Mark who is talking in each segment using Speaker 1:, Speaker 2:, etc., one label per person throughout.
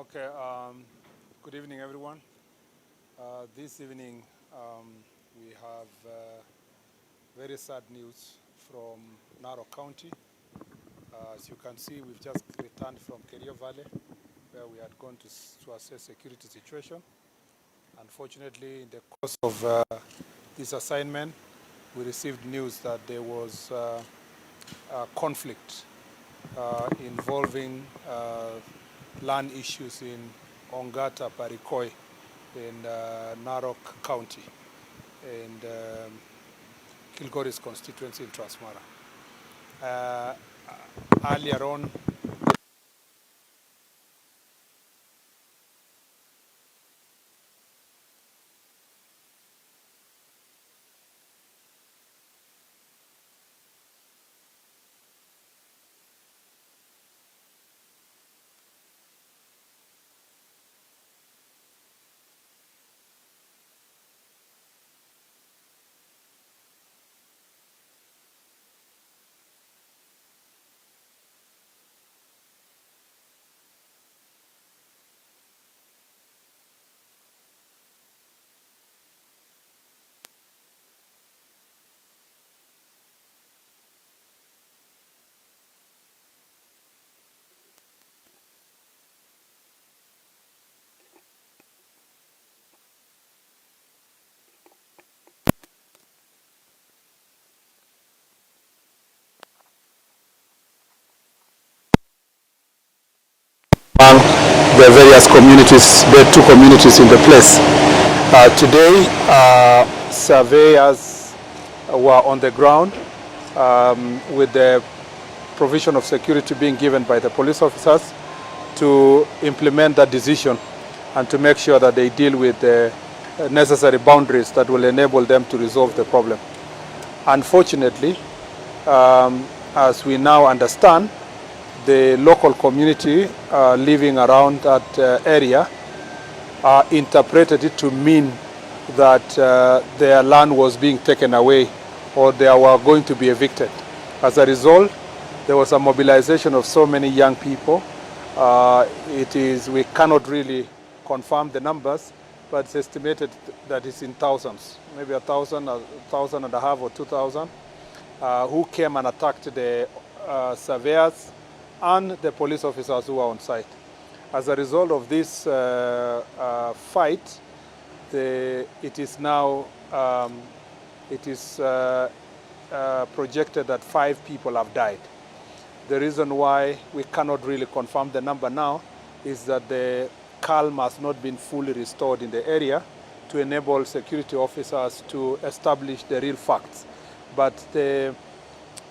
Speaker 1: Okay, good evening, everyone. This evening, we have very sad news from Narok County. As you can see, we've just returned from Kerio Valley, where we had gone to assess security situation. Unfortunately, in the course of this assignment, we received news that there was a conflict involving land issues in Ongata, Baragoi, in Narok County, and Kilgoris constituency in Transmara. Earlier on, the various communities, the two communities in the place. Today, surveyors were on the ground with the provision of security being given by the police officers to implement that decision and to make sure that they deal with the necessary boundaries that will enable them to resolve the problem. Unfortunately, as we now understand, the local community living around that area interpreted it to mean that their land was being taken away or they were going to be evicted. As a result, there was a mobilization of so many young people. We cannot really confirm the numbers, but it's estimated that it's in thousands, maybe 1,000, 1,500 or 2,000, who came and attacked the surveyors and the police officers who were on site. As a result of this fight, it is now projected that 5 people have died. The reason why we cannot really confirm the number now is that the calm has not been fully restored in the area to enable security officers to establish the real facts. But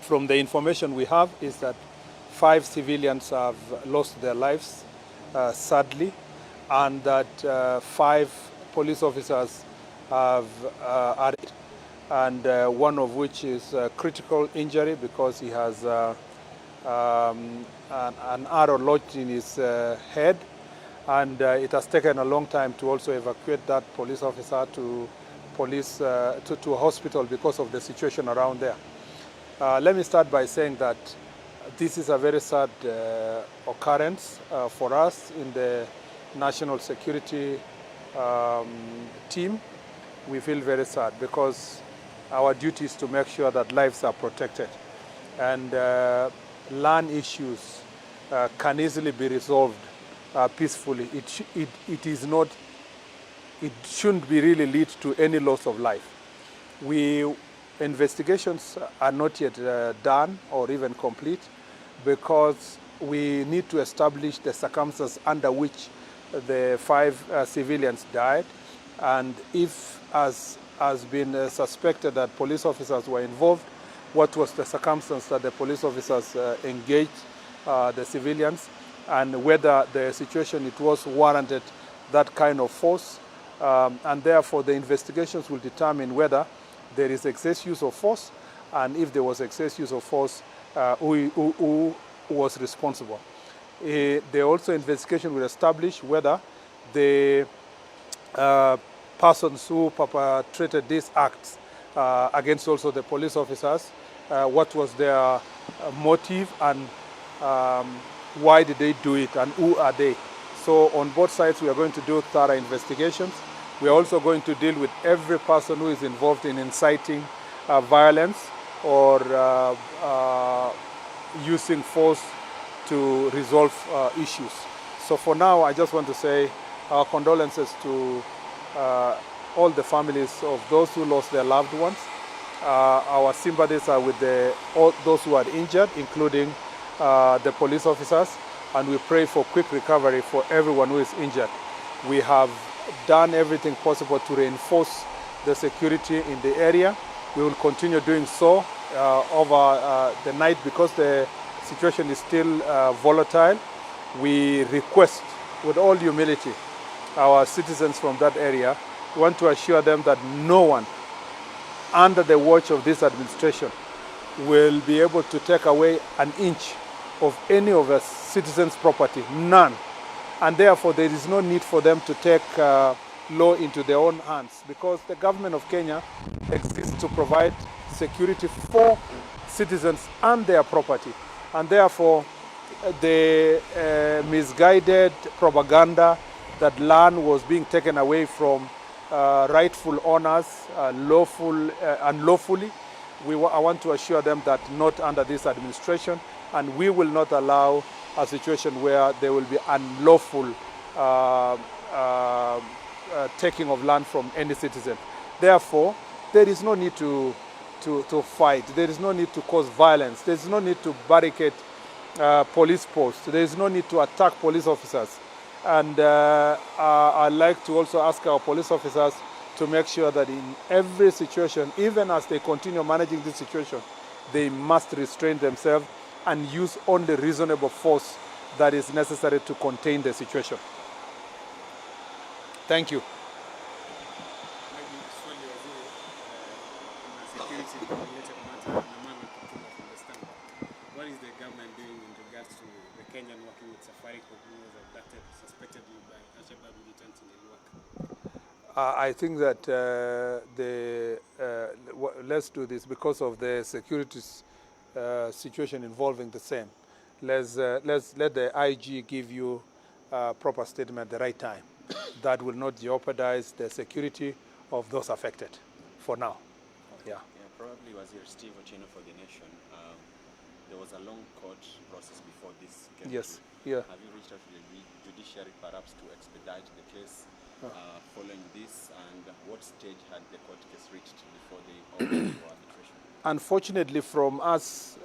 Speaker 1: from the information we have is that 5 civilians have lost their lives, sadly, and that 5 police officers have arrested, and one of which is critical injury because he has an arrow lodged in his head, and it has taken a long time to also evacuate that police officer to a hospital because of the situation around there. Let me start by saying that this is a very sad occurrence for us in the national security team. We feel very sad because our duty is to make sure that lives are protected, and land issues can easily be resolved peacefully. It shouldn't be really lead to any loss of life. Investigations are not yet done or even complete because we need to establish the circumstances under which the 5 civilians died, and if, as has been suspected, that police officers were involved, what was the circumstance that the police officers engaged the civilians, and whether the situation it was warranted that kind of force, and therefore the investigations will determine whether there is excess use of force, and if there was excess use of force, who was responsible. The also investigation will establish whether the persons who perpetrated these acts against also the police officers, what was their motive, and why did they do it, and who are they. So on both sides, we are going to do thorough investigations. We are also going to deal with every person who is involved in inciting violence or using force to resolve issues. So for now, I just want to say our condolences to all the families of those who lost their loved ones. Our sympathies are with all those who are injured, including the police officers, and we pray for quick recovery for everyone who is injured. We have done everything possible to reinforce the security in the area. We will continue doing so over the night because the situation is still volatile. We request with all humility our citizens from that area. We want to assure them that no one under the watch of this administration will be able to take away an inch of any of us citizens' property, none. And therefore there is no need for them to take law into their own hands, because the government of Kenya exists to provide security for citizens and their property. And therefore the misguided propaganda that land was being taken away from rightful owners unlawfully, I want to assure them that not under this administration, and we will not allow a situation where there will be unlawful taking of land from any citizen. Therefore, there is no need to fight. There is no need to cause violence. There is no need to barricade police posts. There is no need to attack police officers. And I'd like to also ask our police officers to make sure that in every situation, even as they continue managing this situation, they must restrain themselves and use only reasonable force that is necessary to contain the situation. Thank you.
Speaker 2: What is the government doing in regards to the Kenyan working with Safaricom, who was abducted suspectedly by Al-Shabaab militants in the Iraq?
Speaker 1: I think that let's do this because of the security situation involving the same. Let's let the IG give you a proper statement at the right time. That will not jeopardize the security of those affected for now.
Speaker 3: Okay. Yeah. Probably Wazir Steve Ochino for the Nation. There was a long court process before this came.
Speaker 1: Yes. Yeah.
Speaker 3: Have you reached out to the judiciary perhaps to expedite the case following this, and what stage had the court case reached before they opened for arbitration?
Speaker 1: Unfortunately, from us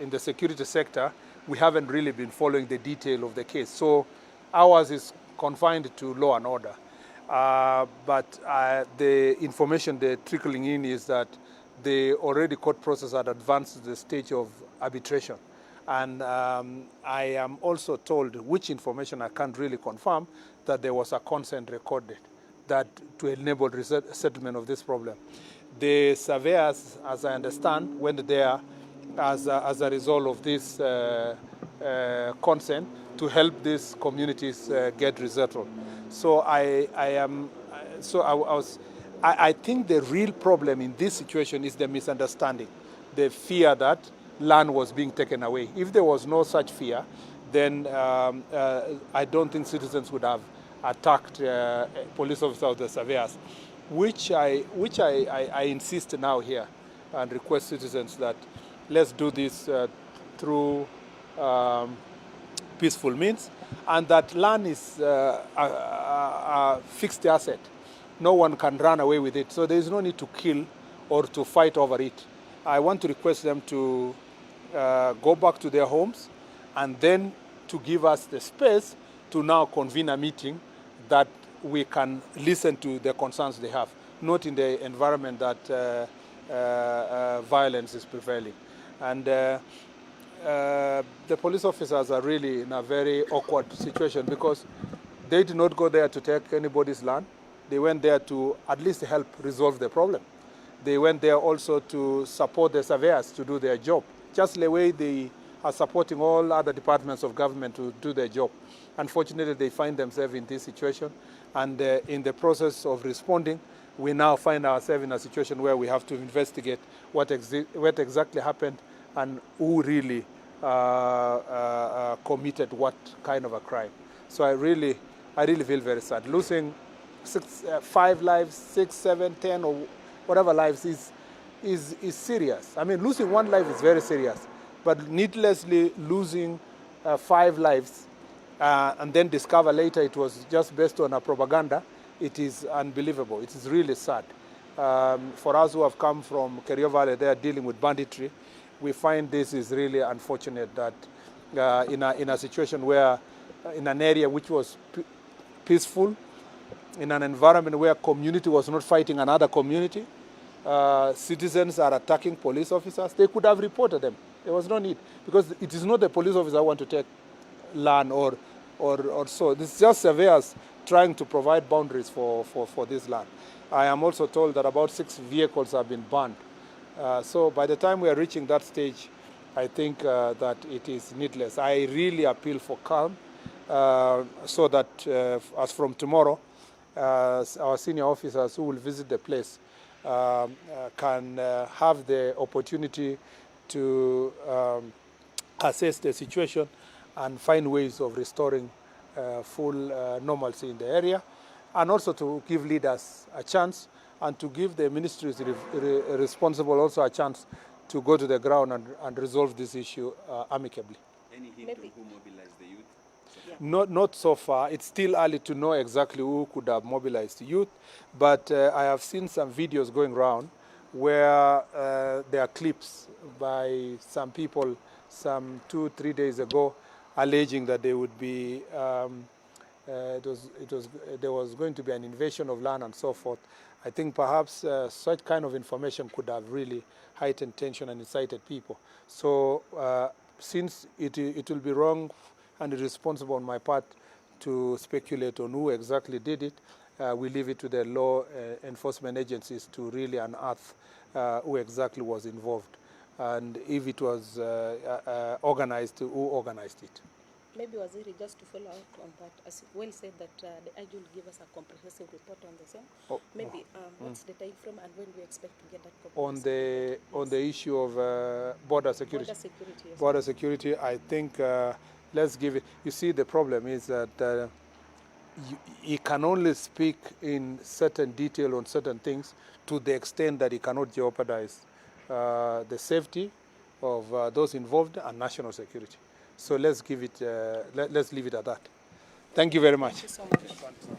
Speaker 1: in the security sector, we haven't really been following the detail of the case. So ours is confined to law and order. But the information they're trickling in is that the already court process had advanced to the stage of arbitration. And I am also told, which information I can't really confirm, that there was a consent recorded that to enable settlement of this problem. The surveyors, as I understand, went there as a result of this consent to help these communities get resettled. So I think the real problem in this situation is the misunderstanding, the fear that land was being taken away. If there was no such fear, then I don't think citizens would have attacked police officers or the surveyors, which I insist now here and request citizens that let's do this through peaceful means, and that land is a fixed asset. No one can run away with it, so there is no need to kill or to fight over it. I want to request them to go back to their homes and then to give us the space to now convene a meeting that we can listen to the concerns they have, not in the environment that violence is prevailing. And the police officers are really in a very awkward situation because they did not go there to take anybody's land. They went there to at least help resolve the problem. They went there also to support the surveyors to do their job, just the way they are supporting all other departments of government to do their job. Unfortunately, they find themselves in this situation, and in the process of responding, we now find ourselves in a situation where we have to investigate what exactly happened and who really committed what kind of a crime. So I really feel very sad. Losing 5 lives, 6, 7, 10, or whatever lives is serious. I mean, losing 1 life is very serious, but needlessly losing 5 lives and then discover later it was just based on a propaganda, it is unbelievable. It is really sad. For us who have come from Kerio Valley, they are dealing with banditry. We find this is really unfortunate that in a situation where, in an area which was peaceful, in an environment where community was not fighting another community, citizens are attacking police officers. They could have reported them. There was no need, because it is not the police officer who want to take land or so. This is just surveyors trying to provide boundaries for this land. I am also told that about 6 vehicles have been burned. So by the time we are reaching that stage, I think that it is needless. I really appeal for calm, so that as from tomorrow, our senior officers who will visit the place can have the opportunity to assess the situation and find ways of restoring full normalcy in the area, and also to give leaders a chance, and to give the ministries responsible also a chance to go to the ground and resolve this issue amicably.
Speaker 3: Any hint on who mobilized the youth?
Speaker 1: Yeah. Not so far. It's still early to know exactly who could have mobilized the youth, but I have seen some videos going around where there are clips by some people some 2-3 days ago alleging that they would be there was going to be an invasion of land and so forth. I think perhaps such kind of information could have really heightened tension and incited people. So since it will be wrong and irresponsible on my part to speculate on who exactly did it, we leave it to the law enforcement agencies to really unearth who exactly was involved, and if it was organized, who organized it.
Speaker 4: Maybe, Waziri, just to follow up on that, as you well said that the IG will give us a comprehensive report on the same. Maybe what's the time frame and when do we expect to get that comprehensive
Speaker 1: on the issue of border security?
Speaker 4: Border security, yes.
Speaker 1: Border security, I think let's give it. You see, the problem is that he can only speak in certain detail on certain things to the extent that he cannot jeopardize the safety of those involved and national security. So let's give it. Let's leave it at that. Thank you very much.
Speaker 4: Thank you so much.